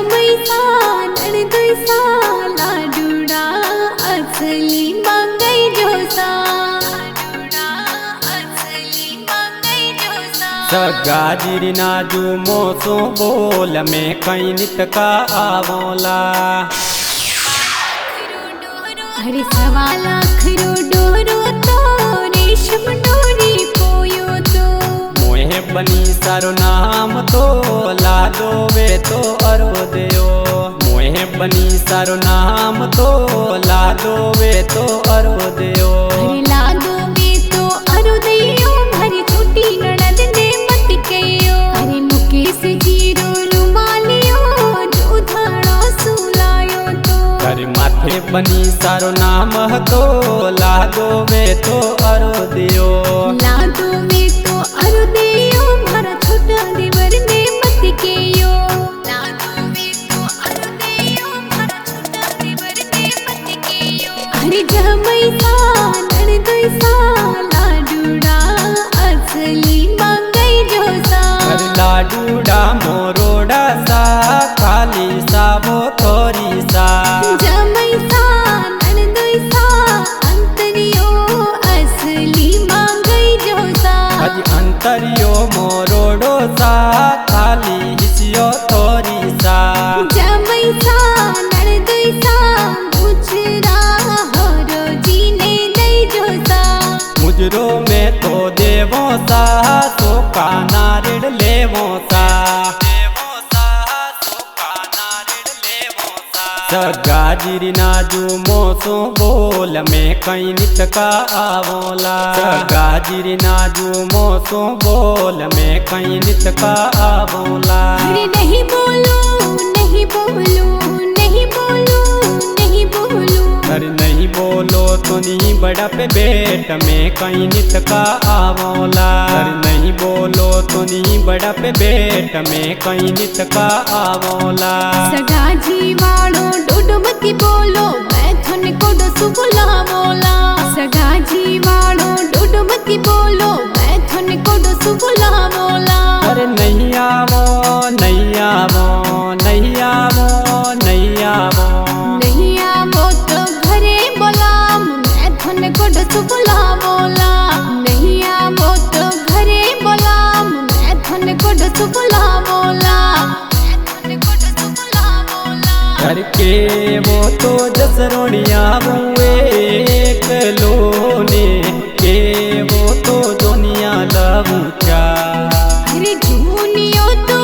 जमैसा नणदैसा लाडूड़ा असली मंगई जोसा सगाजिरी नाजू मोसो बोल में कई नित का आवोला अरे 1.25 डोरो तो रेशम डोरी पोयो तो मोहे बनी सारो नाम तो लादो वे तो अरो देयो मोहे बनी सारो नाम तो लादो वे तो अरो देयो अरे लादो वे तो अरो देयो भरी छोटी ननद ने मत कयो अरे मुकेश जीरो रुमालियो जो धाड़ो सुलायो तो अरे माथे बनी सारो नाम तो लादो वे तो अरो दियो लादो वे तो अरो दियो भरा छोटा देवर ने मत कयो लादो वे तो अरो दियो भरा छोटा देवर ने मत कयो अरे जमैसा नणदैसा लाडूड़ा असली मंगई जोसा अरे लाडूड़ा मोरोड़ा सा खाली सावो थोरी सा जमैसा नणदैसा अंतरियो असली मंगई जोसा अज अंतरियो मोरोड़ो सा खाली हिसियो थोरी सा जमैसा नणदैसा मुजरा होरो जीने दई जोसा मुजरो में तो देवो सा तो काना ऋण लेवो सा सगाजिरी नाजू मोसो बोल में कई नित का आवोला सगाजिरी नाजू मोसो बोल में कई नित का आवोला अरे नहीं बोलो नहीं बोलो नहीं बोलो नहीं बोलो अरे नहीं बोलो तो नहीं बड़ा पे बेट में कई नित का आवोला अरे नहीं बोलो तो नहीं बड़ा पे बेट में कई नित का आवोला सगाजी वाड़ो डोडोमती बोलो मैं थोने कोडो सुबुला बोला सगाजी वाड़ो डोडोमती बोलो मैं थोने कोडो सुबुला बोला अरे नहीं आवो नहीं आवो नहीं आवो नहीं आवो नहीं आवो तो घरे बोलाम मैं थोने कोडो सुबुला बोला नहीं आवो तो घरे बोलाम मैं थोने कोडो सुबुला बोला मैं थोने कोडो सुबुला बोला करके वो तो जसरोनिया बुए एक लोने के वो तो दुनिया लबूचा अरे झूनियो तो